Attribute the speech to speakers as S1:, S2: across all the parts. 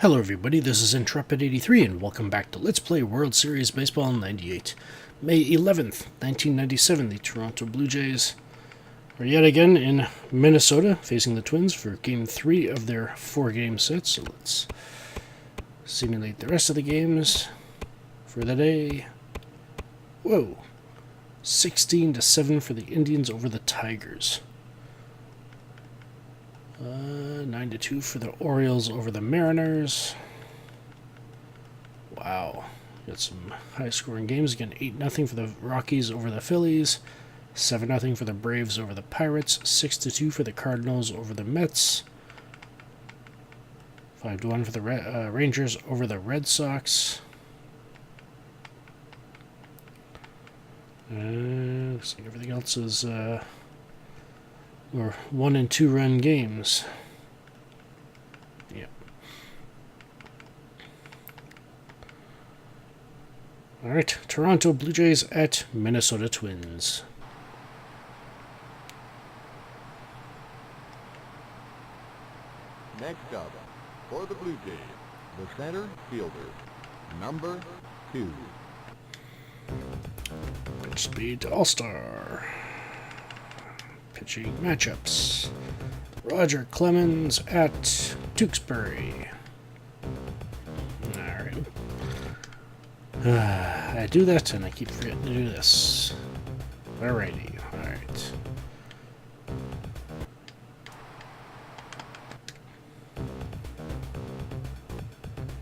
S1: Hello everybody, this is Intrepid83 and welcome back to Let's Play World Series Baseball 98. May 11th, 1997, the Toronto Blue Jays are yet again in Minnesota facing the Twins for Game 3 of their 4-game set. So let's simulate the rest of the games for the day. Whoa, 16-7 for the Indians over the Tigers. 9-2 for the Orioles over the Mariners. Wow. Got some high-scoring games. Again, 8-0 for the Rockies over the Phillies. 7-0 for the Braves over the Pirates. 6-2 for the Cardinals over the Mets. 5-1 for the Rangers over the Red Sox. Looks like everything else is or 1- and 2-run games. Yep. Alright, Toronto Blue Jays at Minnesota Twins.
S2: Next up, for the Blue Jays, the center fielder, number 2.
S1: Pitch speed All-Star. Pitching matchups. Roger Clemens at Tewksbury. Alright. I do that and I keep forgetting to do this. Alrighty, alright.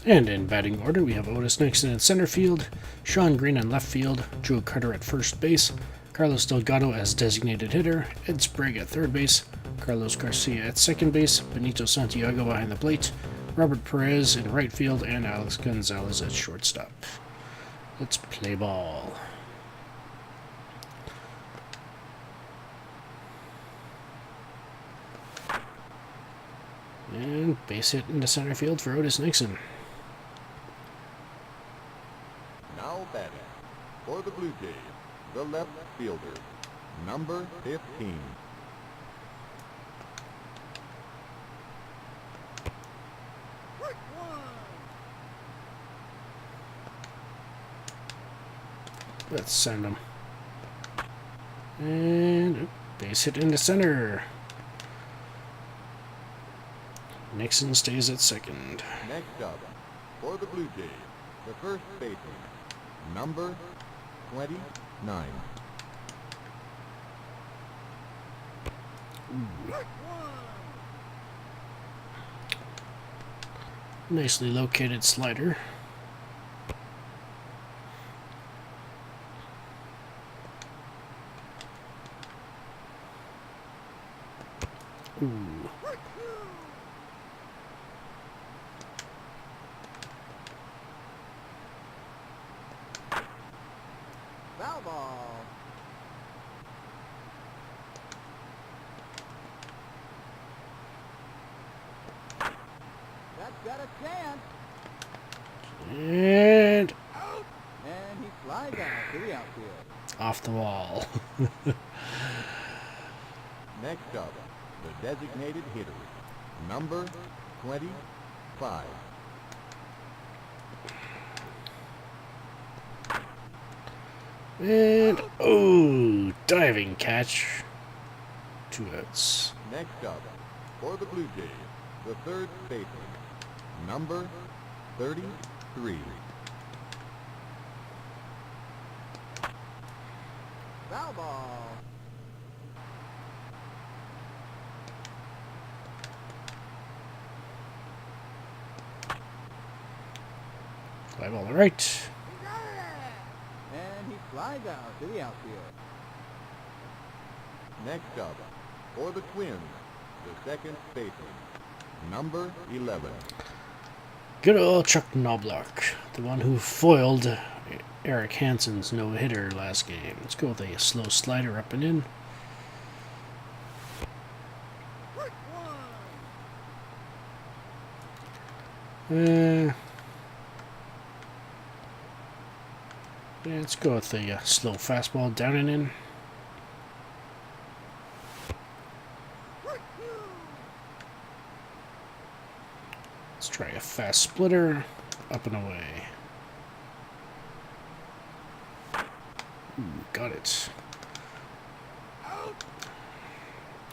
S1: And in batting order, we have Otis Nixon in center field, Sean Green in left field, Joe Carter at first base, Carlos Delgado as designated hitter, Ed Sprague at third base, Carlos Garcia at second base, Benito Santiago behind the plate, Robert Perez in right field, and Alex Gonzalez at shortstop. Let's play ball. And base hit into center field for Otis Nixon.
S2: Now batting, for the Blue Jays, the left fielder, number 15.
S1: Let's send him. And base hit into center. Nixon stays at second.
S2: Next up, for the Blue Jays, the first baseman, number 29.
S1: Ooh. Nicely located slider. Ooh.
S2: Foul ball. That's got a chance.
S1: And
S2: And he flies out to the outfield.
S1: off the wall.
S2: Next up, the designated hitter, number 25.
S1: And oh, diving catch. 2 outs.
S2: Next up, for the Blue Jays, the third baseman, number 33. Foul ball.
S1: Fly ball to right.
S2: And he flies out to the outfield. Next up, for the Twins, the second baseman, number 11.
S1: Good old Chuck Knobloch, the one who foiled Eric Hansen's no-hitter last game. Let's go with a slow slider up and in. Yeah, let's go with the slow fastball down and in. Let's try a fast splitter. Up and away. Ooh, got it.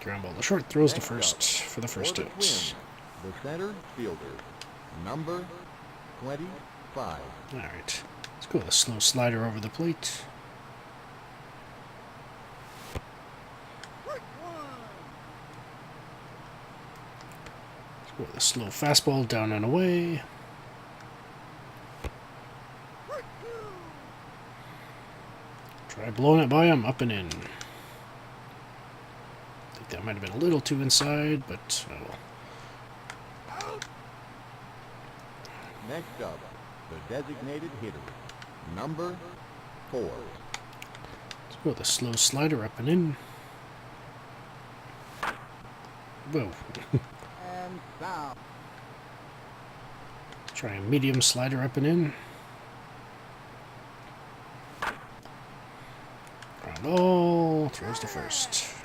S1: Ground ball to short, throws to first for the first
S2: For the
S1: out.
S2: Twins, the center fielder, number 25.
S1: Alright. Let's go with a slow slider over the plate. Let's go with a slow fastball down and away. Try blowing it by him, up and in. I think that might have been a little too inside, but oh well.
S2: Next up, the designated hitter, number 4.
S1: Let's go with a slow slider up and in. Whoa.
S2: And foul.
S1: Try a medium slider up and in. Ground ball, throws to first.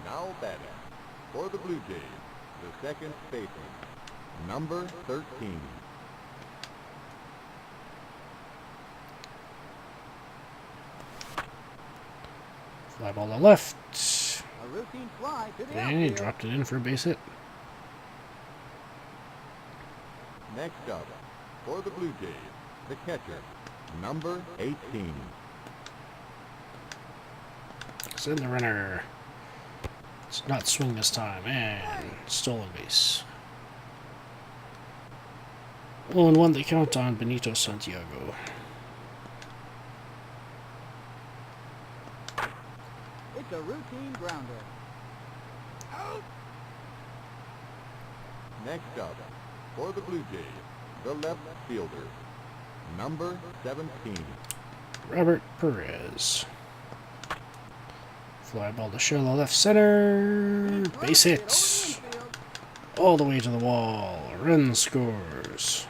S2: Now batting for the Blue Jays, the second baseman, number 13.
S1: Fly ball to left.
S3: A routine fly to the
S1: And he
S3: outfield.
S1: dropped it in for a base hit.
S2: Next up, for the Blue Jays, the catcher, number 18.
S1: Send the runner. It's not swing this time. And stolen base. 0-1 they count on Benito Santiago.
S3: It's a routine grounder.
S2: Next up, for the Blue Jays, the left fielder, number 17.
S1: Robert Perez. Fly ball to shallow left center. Base hit.
S3: Infield.
S1: All the way to the wall. Run scores.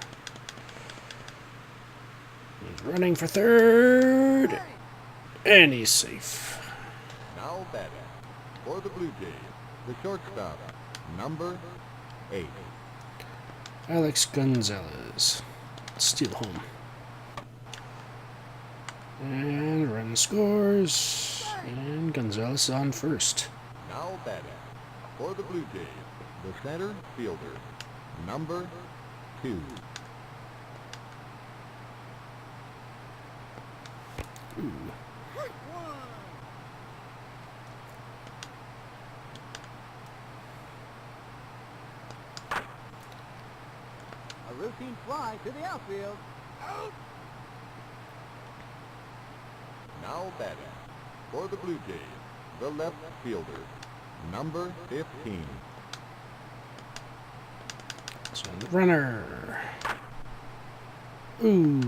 S1: He's running for third. And he's safe.
S2: Now batting for the Blue Jays, the shortstop, number 8.
S1: Alex Gonzalez. Steal home. And run scores. And Gonzalez is on first.
S2: Now batting for the Blue Jays, the center fielder, number 2.
S1: Ooh.
S3: A routine fly to the outfield.
S2: Now batting for the Blue Jays, the left fielder, number 15.
S1: So the runner. Ooh.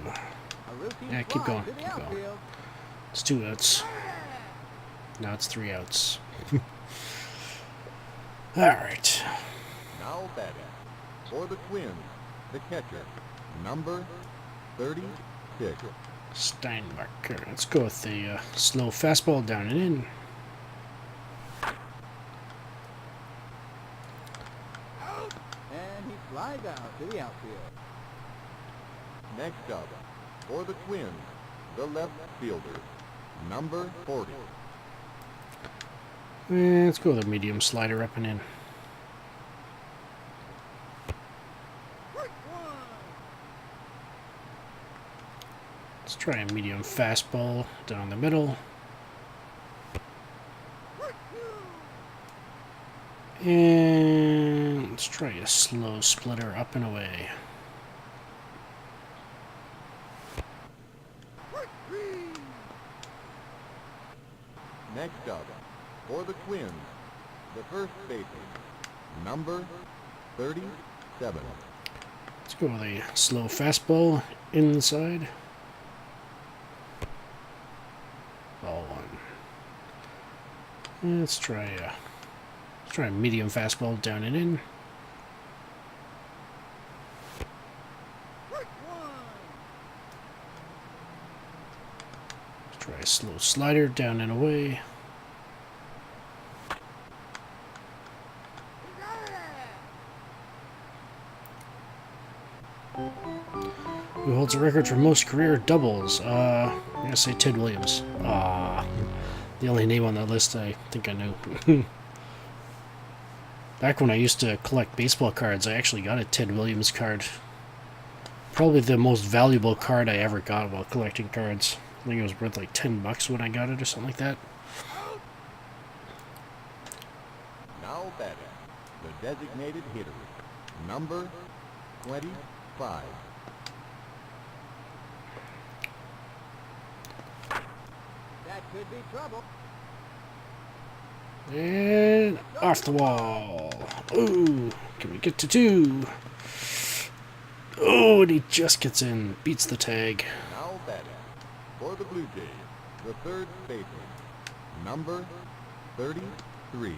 S3: A routine
S1: Yeah, keep
S3: fly
S1: going,
S3: to the
S1: keep going.
S3: outfield.
S1: It's 2 outs. Now it's 3 outs. Alright.
S2: Now batting for the Twins, the catcher, number 36.
S1: Steinbarker. Let's go with the slow fastball down and in.
S3: And he flies out to the outfield.
S2: Next up, for the Twins, the left fielder, number 40.
S1: And let's go with a medium slider up and in. Let's try a medium fastball down the middle. And let's try a slow splitter up and away.
S2: Next up, for the Twins, the first baseman, number 37.
S1: Let's go with a slow fastball inside. Ball 1. And let's try a medium fastball down and in. Let's try a slow slider down and away. Who holds the record for most career doubles? I'm gonna say Ted Williams. The only name on that list I think I knew. Back when I used to collect baseball cards, I actually got a Ted Williams card. Probably the most valuable card I ever got while collecting cards. I think it was worth like $10 when I got it or something like that.
S2: Now batting, the designated hitter, number 25.
S3: That could be trouble.
S1: And off the wall. Ooh, can we get to 2? Oh, and he just gets in, beats the tag.
S2: Now batting, for the Blue Jays, the third baseman, number 33.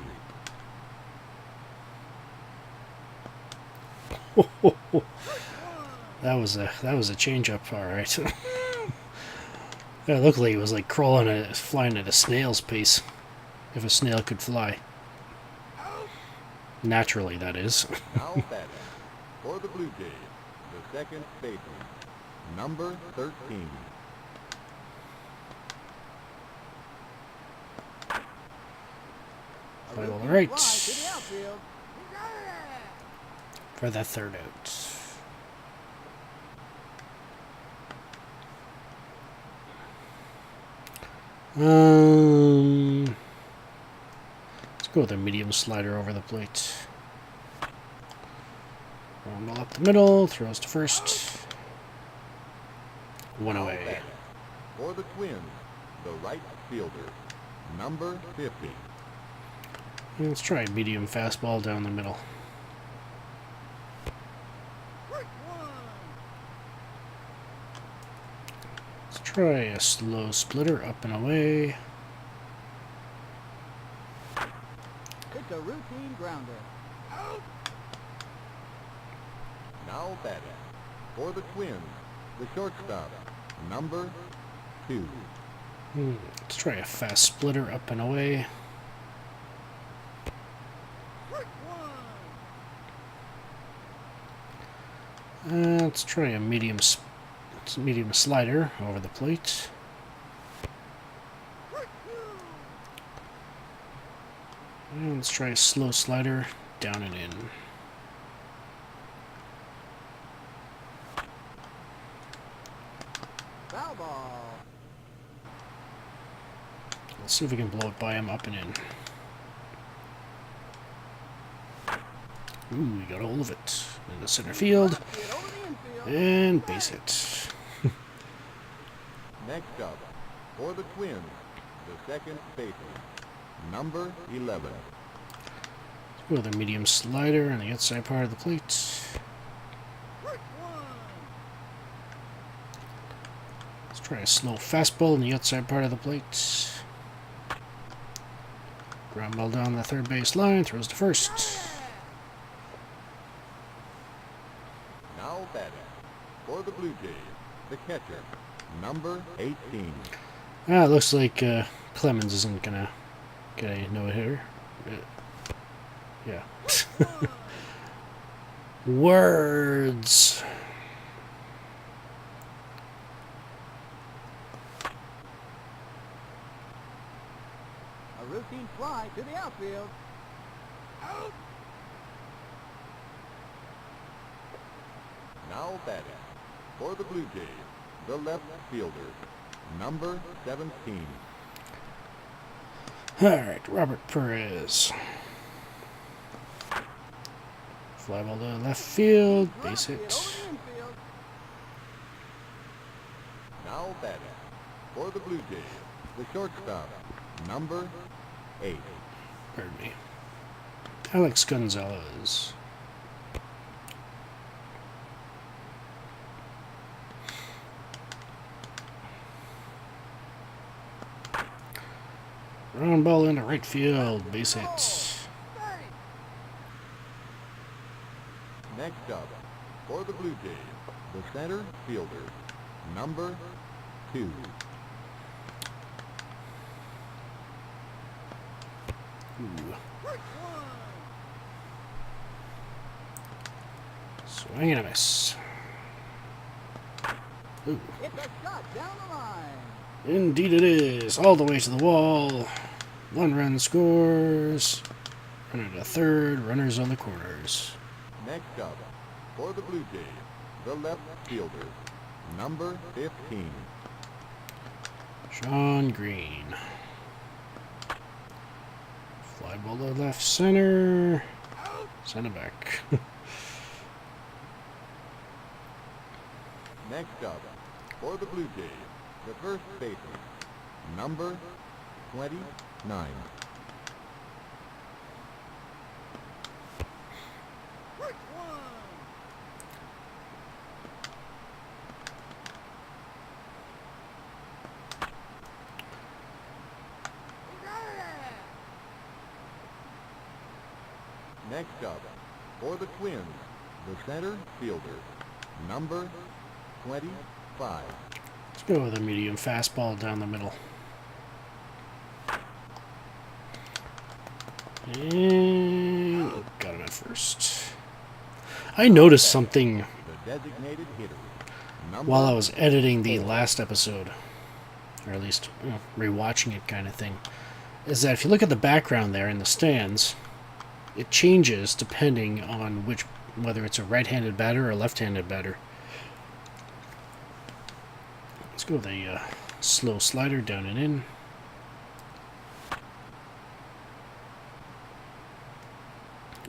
S1: That was a change-up, all right. It looked like it was like flying at a snail's pace, if a snail could fly. Naturally, that is.
S2: Now batting, for the Blue Jays, the second baseman, number 13.
S1: Play all
S3: Fly
S1: right
S3: to the outfield.
S1: for that third out. Let's go with a medium slider over the plate. Ball up the middle, throws to first. One
S2: Now
S1: away.
S2: batting, for the Twins, the right fielder, number 50.
S1: Let's try a medium fastball down the middle. Let's try a slow splitter up and away.
S3: It's a routine grounder.
S2: Now batting, for the Twins, the shortstop, number 2.
S1: Let's try a fast splitter up and away. Let's try a medium slider over the plate. And let's try a slow slider down and in.
S3: Foul ball.
S1: Let's see if we can blow it by him up and in. Ooh, we got a hold of it. In the center field.
S3: Get over the infield.
S1: And base hit.
S2: Next up, for the Twins, the second baseman, number 11.
S1: With a medium slider on the outside part of the plate. Let's try a slow fastball on the outside part of the plate. Ground ball down the third base line, throws to first.
S2: Now batting, for the Blue Jays, the catcher, number 18.
S1: It looks like Clemens isn't gonna get a no-hitter. Yeah. Words.
S3: A routine fly to the outfield.
S2: Now batting, for the Blue Jays, the left fielder, number 17.
S1: Alright, Robert Perez. Fly ball to left field, base
S3: Get
S1: hit.
S3: over the infield.
S2: Now batting, for the Blue Jays, the shortstop, number 8.
S1: Pardon me. Alex Gonzalez. Round ball into right field, base hit.
S2: Next up, for the Blue Jays, the center fielder, number 2.
S1: Ooh. Swing and a miss. Ooh.
S3: It's a shot down the line.
S1: Indeed it is. All the way to the wall. 1 run scores. Runner to third. Runners on the corners.
S2: Next up, for the Blue Jays, the left fielder, number 15.
S1: Sean Green. Fly ball to left center. Send it back.
S2: Next up, for the Blue Jays, the first baseman, number 29. Next up, for the Twins, the center fielder, number 25.
S1: Let's go with a medium fastball down the middle. And got him at first. I noticed something
S2: The designated hitter, number
S1: while I was editing the last episode, or at least rewatching it kind of thing, is that if you look at the background there in the stands, it changes depending on whether it's a right-handed batter or a left-handed batter. Let's go with a slow slider down and in.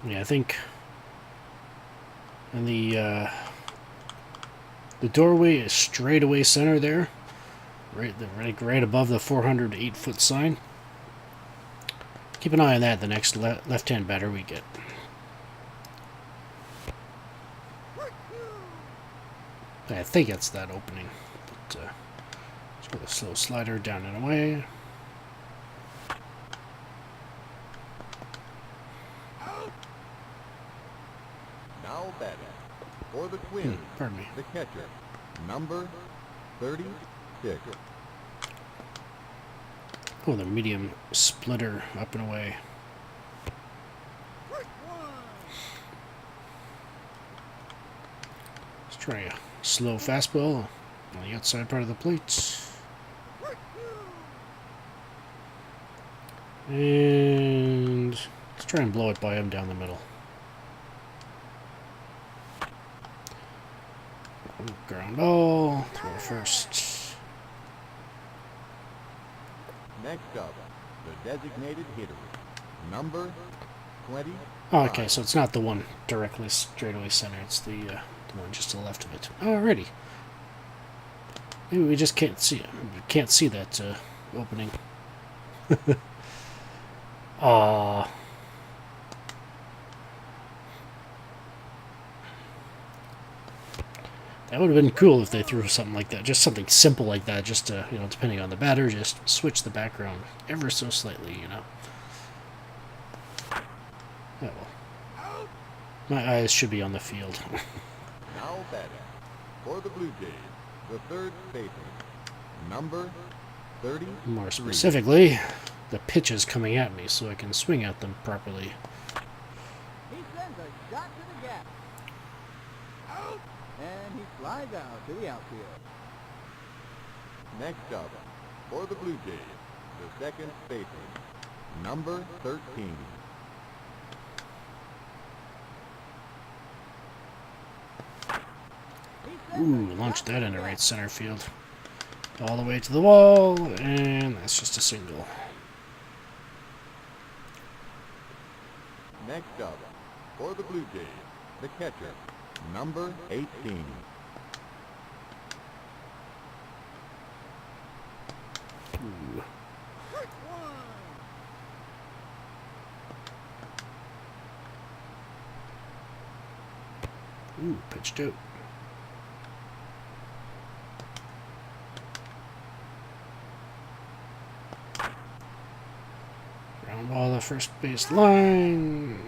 S1: Yeah, I think in the doorway is straight away center there, right above the 408-foot sign. Keep an eye on that the next left-hand batter we get. I think it's that opening. But let's go with a slow slider down and away.
S2: now batting, for the Twins,
S1: Pardon me.
S2: the catcher, number 36.
S1: Oh, the medium splitter up and away. Let's try a slow fastball on the outside part of the plate. And let's try and blow it by him down the middle. Ground ball, throw first.
S2: Next up, the designated hitter, number 20.
S1: Oh, okay, so it's not the one directly straight away center, it's the one just to the left of it. Alrighty. Maybe we just can't see it. We can't see that opening. Aww. That would have been cool if they threw something like that. Just something simple like that, just to, depending on the batter, just switch the background ever so slightly, Oh, well. My eyes should be on the field.
S2: Now batting, for the Blue Jays, the third baseman, number 30.
S1: More specifically, the pitches coming at me so I can swing at them properly.
S3: He sends a shot to the gap. And he flies out to the outfield.
S2: Next up, for the Blue Jays, the second baseman, number 13.
S1: Ooh, launched that into right center field. All the way to the wall, and that's just a single.
S2: Next up, for the Blue Jays, the catcher, number 18.
S1: Ooh. Ooh, pitched out. Ground ball the first base line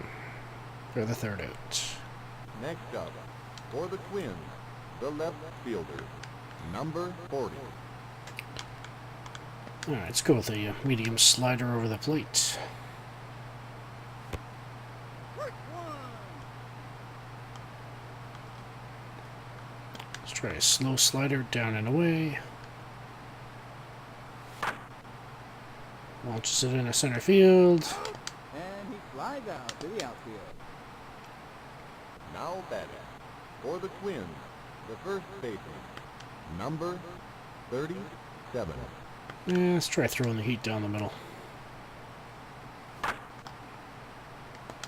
S1: for the third out.
S2: Next up, for the Twins, the left fielder, number 40.
S1: Alright, let's go with a medium slider over the plate. Let's try a slow slider down and away. Launches it into center field.
S3: And he flies out to the outfield.
S2: Now batting for the Twins, the first baseman, number 37.
S1: Yeah, let's try throwing the heat down the middle.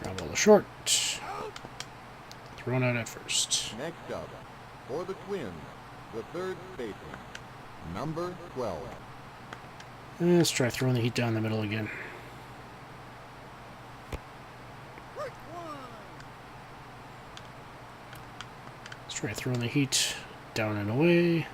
S1: Ground ball to short. Thrown out at first.
S2: Next up, for the Twins, the third baseman, number 12.
S1: Let's try throwing the heat down the middle again. Let's try throwing the heat down and away.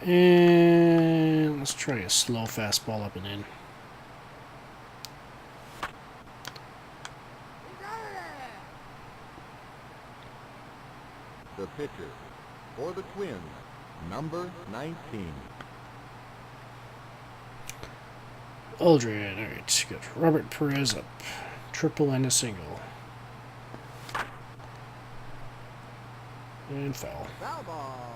S1: And let's try a slow fastball up and in.
S2: The pitcher for the Twins, number 19.
S1: Aldred, alright, got Robert Perez up. Triple and a single. And foul.
S3: Foul ball.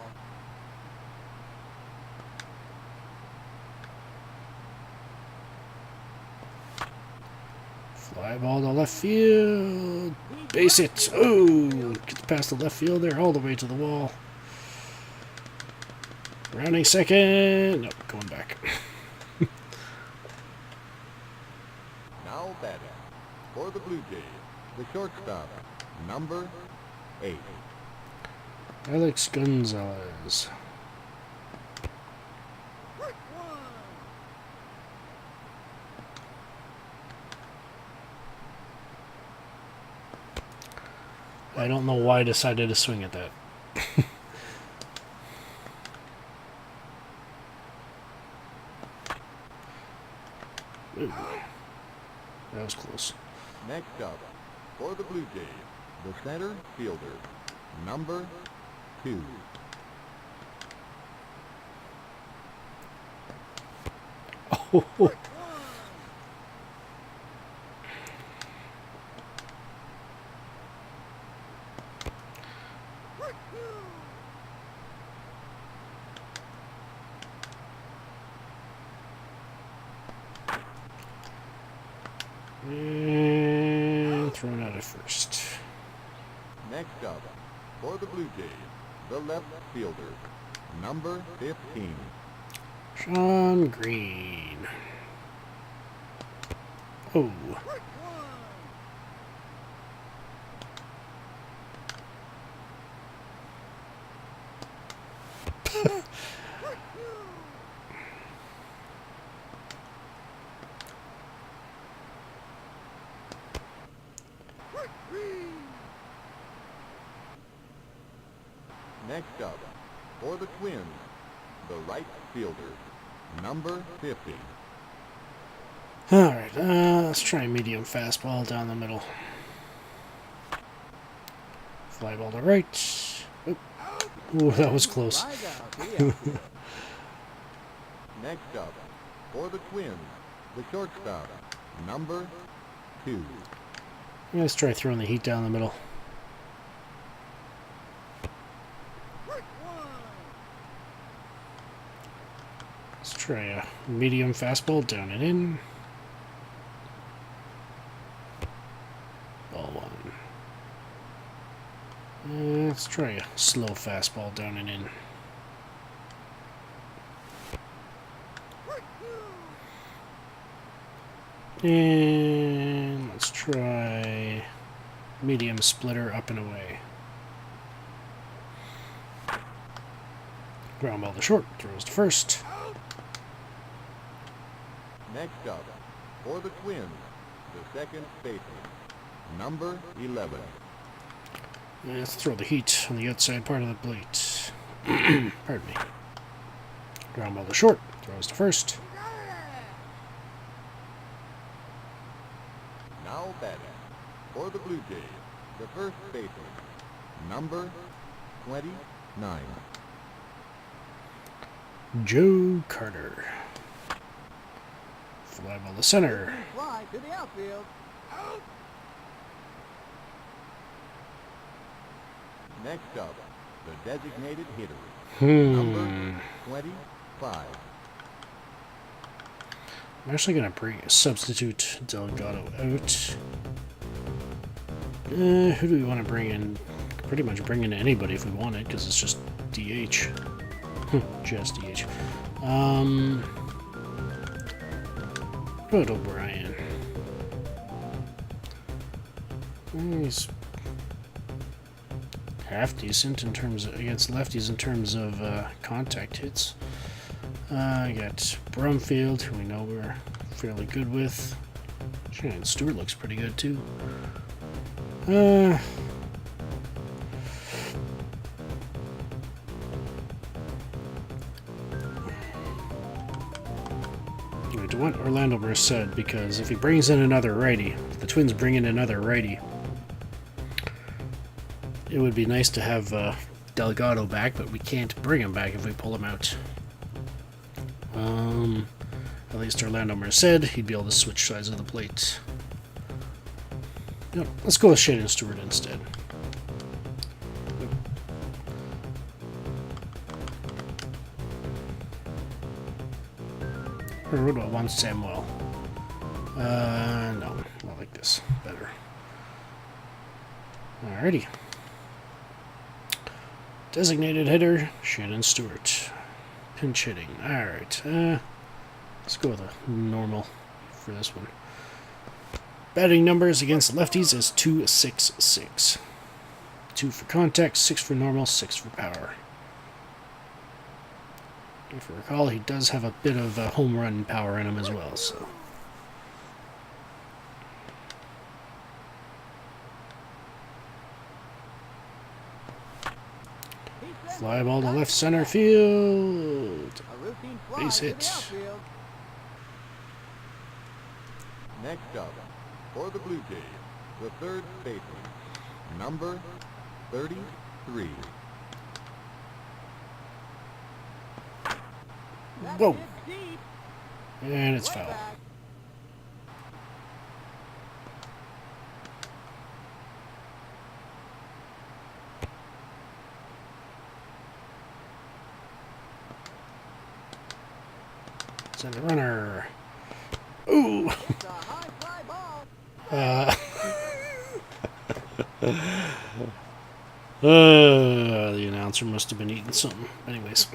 S1: Fly ball to left field. Base it. Oh, gets past the left field there, all the way to the wall. Rounding second. Nope, going back.
S2: Now batting for the Blue Jays, the shortstop, number 8.
S1: Alex Gonzalez. I don't know why I decided to swing at that. Ooh, that was close.
S2: Next up, for the Blue Jays, the center fielder, number 2.
S1: Oh, and thrown out at first.
S2: Next up, for the Blue Jays, the left fielder, number 15.
S1: Sean Green. Oh.
S2: Next up, for the Twins, the right fielder, number 50.
S1: Alright, let's try a medium fastball down the middle. Fly ball to right. Oh. Ooh, that was close.
S3: Flies out to the outfield.
S2: Next up, for the Twins, the shortstop, number 2.
S1: Let's try throwing the heat down the middle. Let's try a medium fastball down and in. Ball one. Let's try a slow fastball down and in. And let's try medium splitter up and away. Ground ball to short, throws to first.
S2: Next up, for the Twins, the second baseman, number 11.
S1: Let's throw the heat on the outside part of the plate. Pardon me. Ground ball to short, throws to first.
S2: Now batting for the Blue Jays, the first baseman, number 29.
S1: Joe Carter. Fly ball to center.
S3: Fly to the outfield.
S2: Next up, the designated hitter.
S1: Hmm.
S2: 25.
S1: I'm actually going to substitute Delgado out. Who do we want to bring in? Pretty much bring in anybody if we want it, because it's just DH. Just DH. Good O'Brien. He's half decent in terms of, against lefties in terms of contact hits. I got Brumfield, who we know we're fairly good with. Shannon Stewart looks pretty good too. I do want Orlando Merced, because if he brings in another righty, if the Twins bring in another righty, it would be nice to have Delgado back, but we can't bring him back if we pull him out. At least Orlando Merced, he'd be able to switch sides of the plate. Yep, let's go with Shannon Stewart instead. Or what about Juan Samuel? No, I like this better. Alrighty. Designated hitter, Shannon Stewart. Pinch hitting. Alright, let's go with a normal for this one. Batting numbers against lefties is 2-6-6. 2 for contact, 6 for normal, 6 for power. If you recall, he does have a bit of home run power in him as well, so. Fly ball to left center field. Base hit.
S2: Next up, for the Blue Jays, the third baseman, number 33.
S1: Whoa. And it's foul. Send a runner. Ooh. The announcer must have been eating something. Anyways.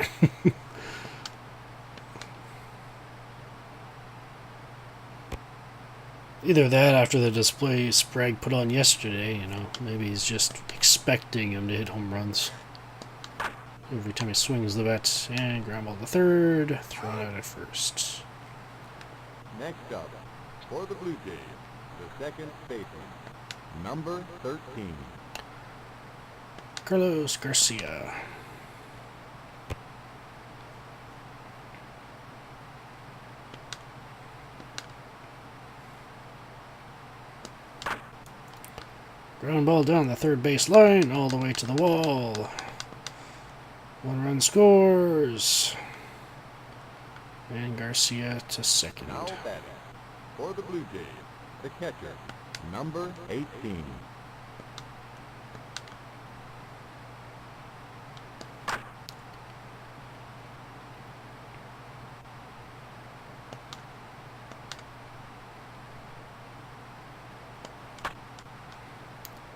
S1: Either that, after the display Sprague put on yesterday, you know, maybe he's just expecting him to hit home runs. Every time he swings the bat, and ground ball to third, thrown out at first.
S2: Next up, for the Blue Jays, the second baseman, number 13.
S1: Carlos Garcia. Ground ball down the third base line, all the way to the wall. 1 run scores. And Garcia to second.
S2: Now batting, for the Blue Jays, the catcher, number 18.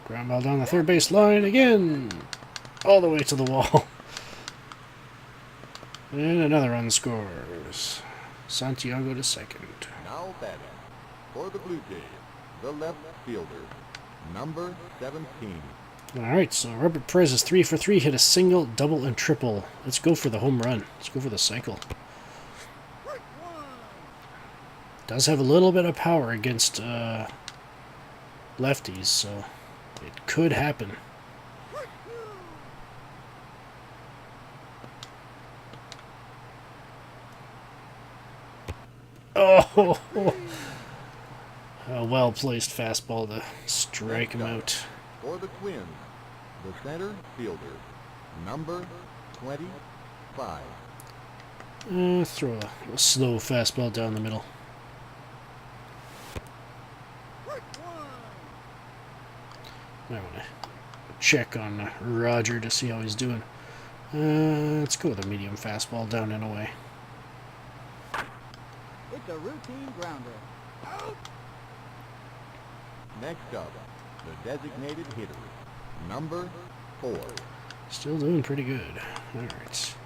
S1: Ground ball down the third base line again. All the way to the wall. And another run scores. Santiago to second.
S2: Now batting, for the Blue Jays, the left fielder, number 17.
S1: Alright, so Robert Perez is 3 for 3, hit a single, double, and triple. Let's go for the home run. Let's go for the cycle. Does have a little bit of power against lefties, so it could happen. Oh! A well-placed fastball to strike him out.
S2: For the Twins, the center fielder, number 25.
S1: Throw a slow fastball down the middle. Might want to check on Roger to see how he's doing. Let's go with a medium fastball down and away.
S3: It's a routine grounder.
S2: Next up, the designated hitter, number 4.
S1: Still doing pretty good. Alright.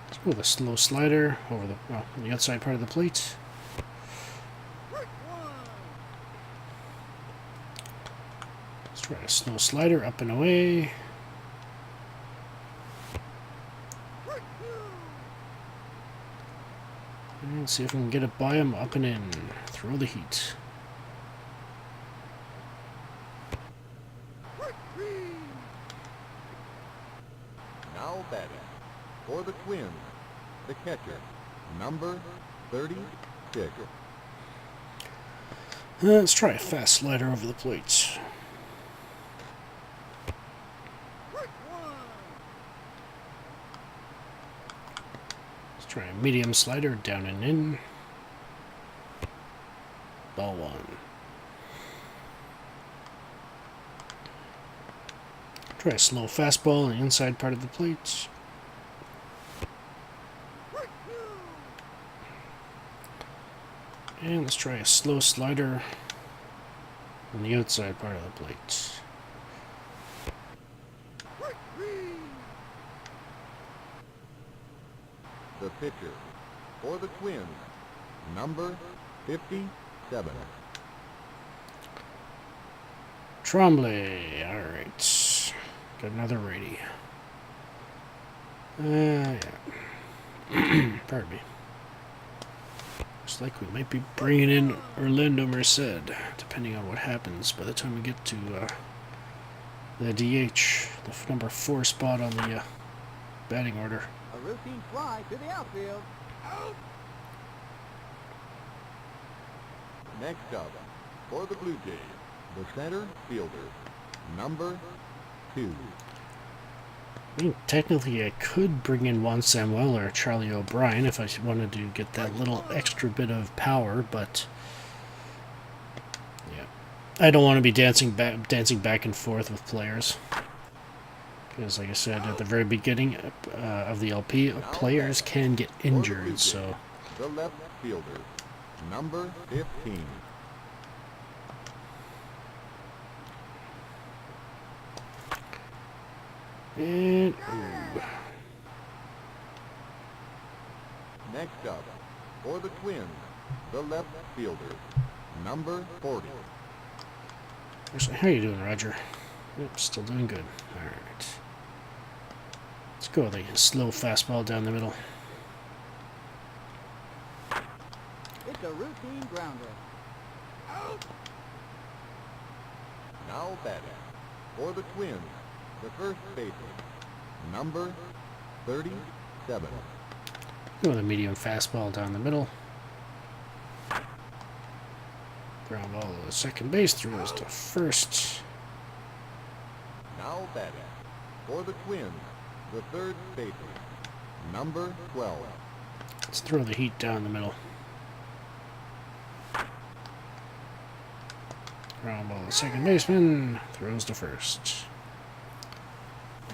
S1: Let's go with a slow slider over the outside part of the plate. Let's try a slow slider up and away. And see if we can get it by him, up and in. Throw the heat.
S2: Now batting for the Twins, the catcher, number 36.
S1: Let's try a fast slider over the plate. Let's try a medium slider down and in. Ball 1. Try a slow fastball on the inside part of the plate. And let's try a slow slider on the outside part of the plate.
S2: The pitcher for the Twins, number 57.
S1: Trombley, alright. Got another righty. Yeah. Pardon me. Looks like we might be bringing in Orlando Merced, depending on what happens by the time we get to the DH, the number 4 spot on the batting order.
S3: A routine fly to the outfield.
S2: Next up, for the Blue Jays, the center fielder, number 2.
S1: I mean, technically I could bring in Juan Samuel or Charlie O'Brien if I wanted to get that little extra bit of power, but yeah, I don't want to be dancing back and forth with players. Because, like I said at the very beginning of the LP, players can get injured, so...
S2: The left fielder, number 15.
S1: And... ooh.
S2: Next up, for the Twins, the left fielder, number 40.
S1: Actually, how you doing, Roger? Yep, still doing good. Alright. Let's go with a slow fastball down the middle.
S3: It's a routine grounder.
S2: Now batting for the Twins, the first baseman, number 37.
S1: Go with a medium fastball down the middle. Ground ball to second base, throws to first.
S2: Now batting for the Twins, the third baseman, number 12.
S1: Let's throw the heat down the middle. Ground ball to second baseman, throws to first.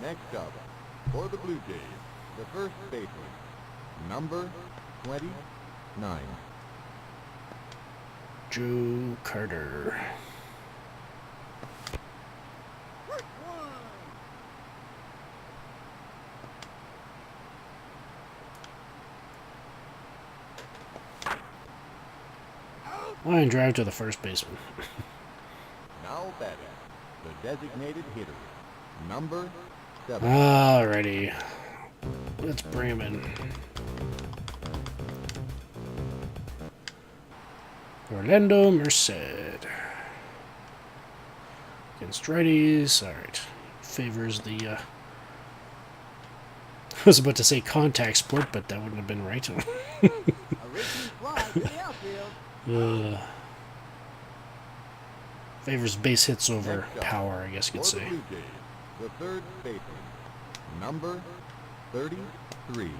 S2: Next up, for the Blue Jays, the first baseman, number 29.
S1: Joe Carter. Line drive to the first baseman.
S2: Now batting, the designated hitter, number 7.
S1: Alrighty. Let's bring him in. Orlando Merced. Against righties. Alright. Favors the, I was about to say contact sport, but that wouldn't have been right.
S3: A routine fly to the outfield.
S1: Favors base hits over
S2: Next up,
S1: power, I guess you could
S2: for the
S1: say.
S2: Blue Jays, the third baseman, number 33.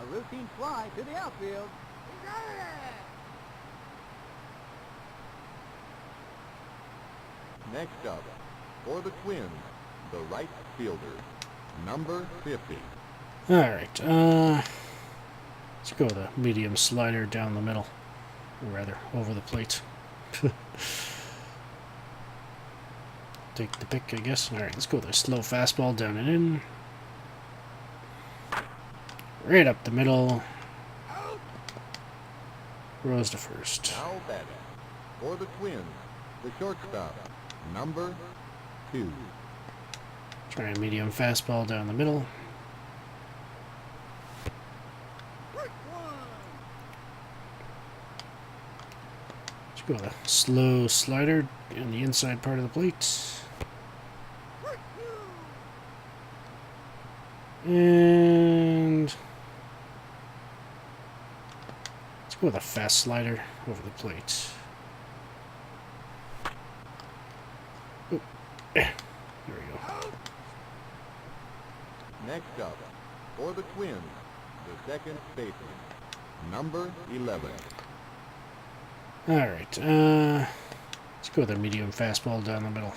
S3: A routine fly to the outfield.
S2: Next up, for the Twins, the right fielder, number 50.
S1: Alright, let's go with a medium slider down the middle. Or rather, over the plate. Take the pick, I guess. Alright, let's go with a slow fastball down and in. Right up the middle. Rose to first.
S2: Now batting, for the Twins, the shortstop, number 2.
S1: Try a medium fastball down the middle. Let's go with a slow slider in the inside part of the plate. And let's go with a fast slider over the plate. Oh, there we go.
S2: Next up, for the Twins, the second baseman, number 11.
S1: Alright, let's go with a medium fastball down the middle.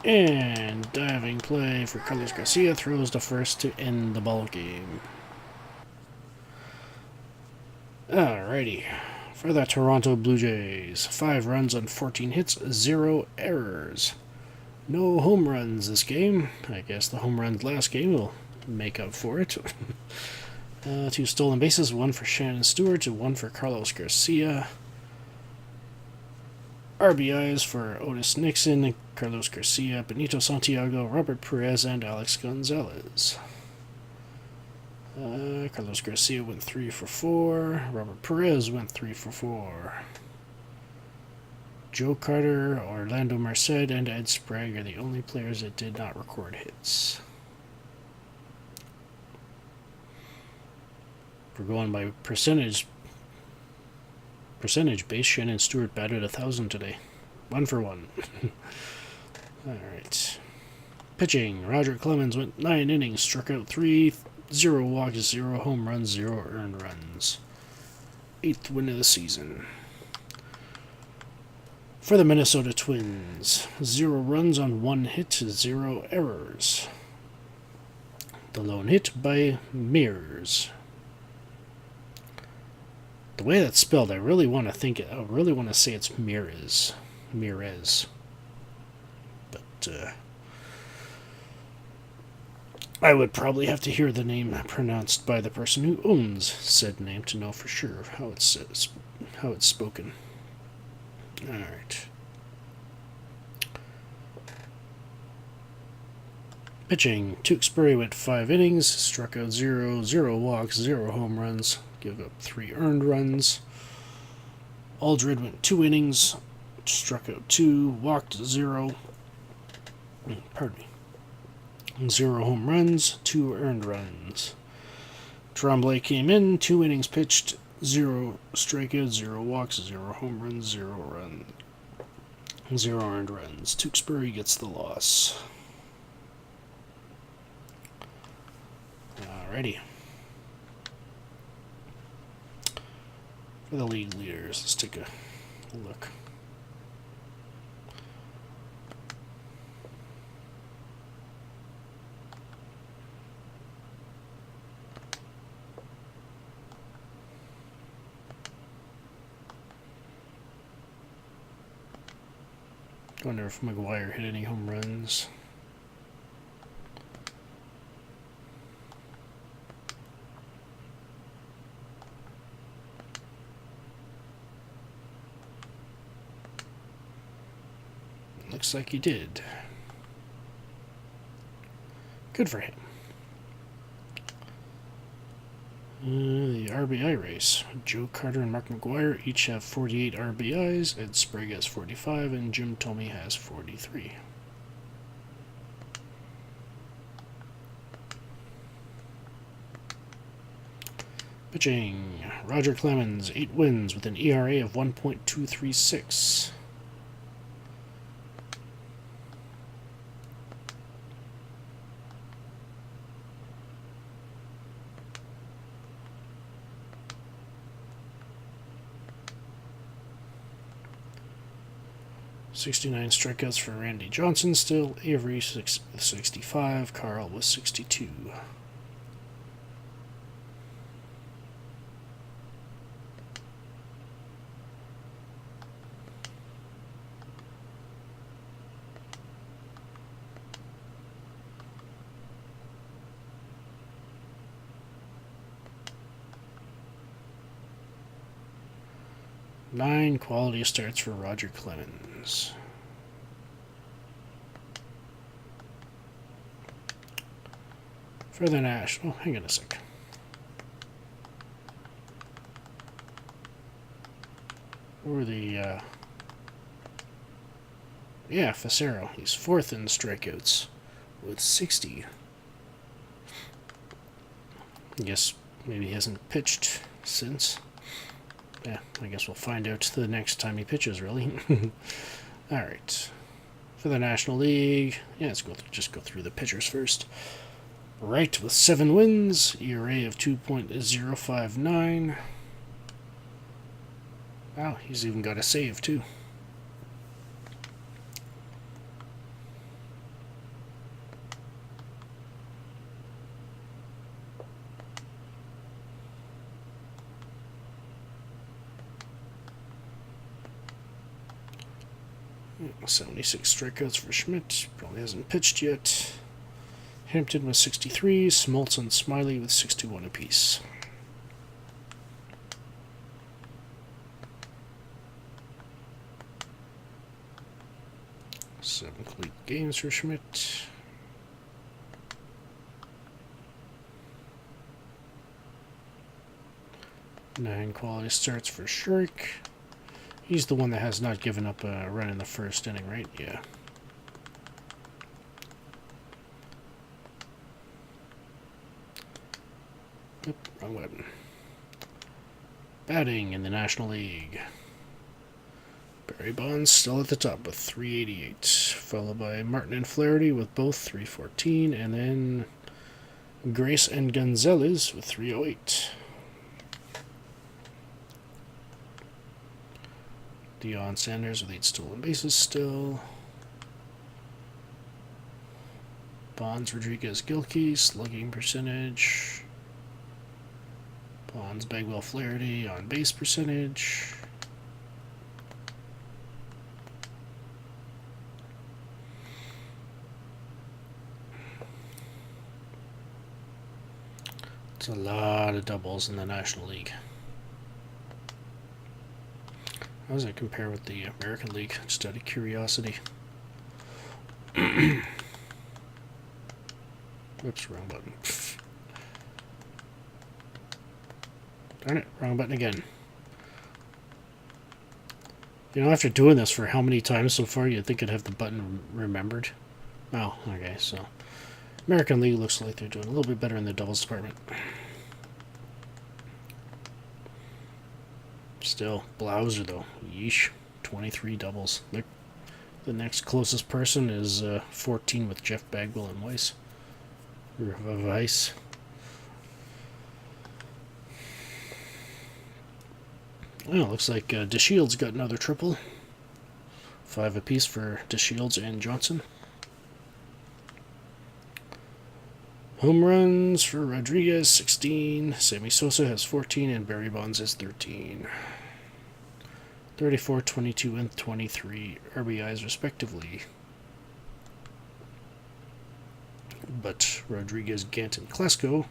S1: And diving play for Carlos Garcia, throws to first to end the ball game. Alrighty, for the Toronto Blue Jays, 5 runs on 14 hits, 0 errors. No home runs this game. I guess the home runs last game will make up for it. 2 stolen bases, 1 for Shannon Stewart and 1 for Carlos Garcia. RBIs for Otis Nixon, Carlos Garcia, Benito Santiago, Robert Perez, and Alex Gonzalez. Carlos Garcia went 3 for 4. Robert Perez went 3 for 4. Joe Carter, Orlando Merced, and Ed Sprague are the only players that did not record hits. If we're going by percentage base, Shannon Stewart batted 1,000 today. 1 for 1. Alright. Pitching, Roger Clemens went 9 innings, struck out 3, 0 walks, 0 home runs, 0 earned runs. 8th win of the season. For the Minnesota Twins, 0 runs on 1 hit, 0 errors. The lone hit by Mears. The way that's spelled, I really want to say it's Mirez. But I would probably have to hear the name pronounced by the person who owns said name to know for sure how it's spoken. All right. Pitching, Tewksbury went 5 innings, struck out 0, 0 walks, 0 home runs, gave up 3 earned runs. Aldred went 2 innings, struck out 2, walked 0. Pardon me. 0 home runs, 2 earned runs. Tremblay came in, 2 innings pitched, 0 strikeouts, 0 walks, 0 home runs, 0 earned runs. Tewksbury gets the loss. Alrighty. For the league leaders, let's take a look. Wonder if McGuire hit any home runs. Looks like he did. Good for him. The RBI race. Joe Carter and Mark McGuire each have 48 RBIs. Ed Sprague has 45, and Jim Thome has 43. Pitching. Roger Clemens, 8 wins with an ERA of 1.236. 69 strikeouts for Randy Johnson still. Avery 65. Carl with 62. Nine quality starts for Roger Clemens. For the Nash. Oh, hang on a sec. Or the, yeah, Facero. He's fourth in strikeouts with 60. I guess maybe he hasn't pitched since. Yeah, I guess we'll find out the next time he pitches, really. Alright. For the National League, yeah, let's just go through the pitchers first. Wright with 7 wins, ERA of 2.059. Wow, he's even got a save, too. Yeah, 76 strikeouts for Schmidt, probably hasn't pitched yet. Hampton with 63, Smoltz and Smiley with 61 apiece. 7 complete games for Schmidt. Nine quality starts for Shirk. He's the one that has not given up a run in the first inning, right? Yeah. Oop, wrong button. Batting in the National League. Barry Bonds still at the top with 388, followed by Martin and Flaherty with both 314, and then Grace and Gonzalez with 308. Deion Sanders with 8 stolen bases still. Bonds, Rodriguez, Gilkey, slugging percentage. Bonds, Bagwell, Flaherty, on base percentage. It's a lot of doubles in the National League. How does that compare with the American League? Just out of curiosity. Whoops, wrong button. Darn it, wrong button again. You know, after doing this for how many times so far, you'd think I'd have the button remembered. Oh, okay, so American League looks like they're doing a little bit better in the doubles department. Still, Blauser though, yeesh, 23 doubles. The next closest person is 14 with Jeff Bagwell and Weiss. Or Weiss. Well, looks like DeShields got another triple. 5 apiece for DeShields and Johnson. Home runs for Rodriguez, 16. Sammy Sosa has 14, and Barry Bonds has 13. 34, 22, and 23 RBIs respectively. But Rodriguez, Gant, and Klesko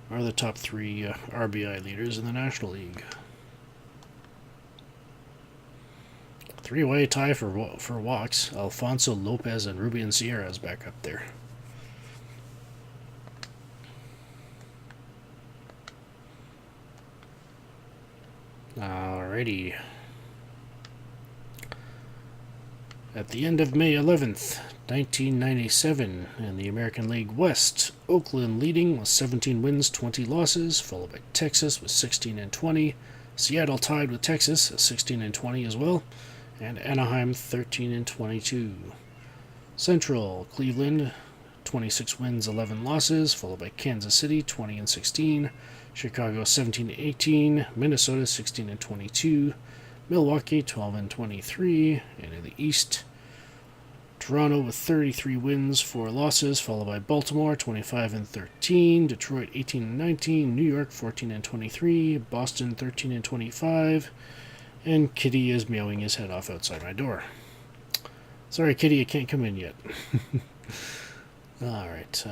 S1: are the top 3 RBI leaders in the National League. 3-way tie for walks. Alfonso Lopez and Ruben Sierra is back up there. Alrighty. At the end of May 11th, 1997, in the American League West, Oakland leading with 17 wins, 20 losses, followed by Texas with 16 and 20. Seattle tied with Texas at 16 and 20 as well, and Anaheim 13 and 22. Central, Cleveland 26 wins, 11 losses, followed by Kansas City 20 and 16. Chicago 17 and 18, Minnesota 16 and 22, Milwaukee 12 and 23, and in the East, Toronto with 33 wins, 4 losses, followed by Baltimore 25 and 13, Detroit 18 and 19, New York 14 and 23, Boston 13 and 25, and Kitty is meowing his head off outside my door. Sorry, Kitty, you can't come in yet. All right.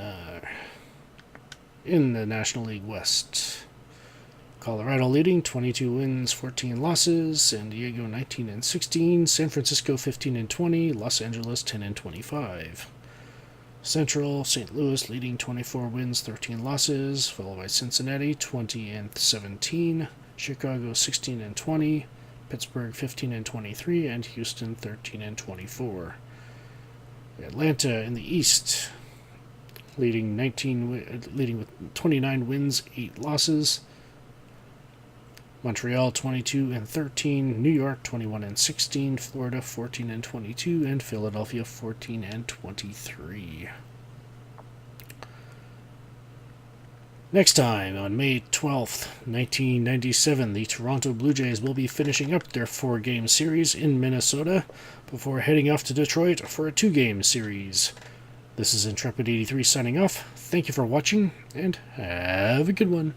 S1: In the National League West, Colorado leading 22 wins, 14 losses, San Diego 19 and 16, San Francisco 15 and 20, Los Angeles 10 and 25. Central, St. Louis leading 24 wins, 13 losses, followed by Cincinnati 20 and 17, Chicago 16 and 20, Pittsburgh 15 and 23, and Houston 13 and 24. Atlanta in the East, leading with 29 wins, 8 losses. Montreal 22 and 13, New York 21 and 16, Florida 14 and 22, and Philadelphia 14 and 23. Next time, on May 12th, 1997, the Toronto Blue Jays will be finishing up their 4-game series in Minnesota before heading off to Detroit for a 2-game series. This is Intrepid83 signing off. Thank you for watching, and have a good one.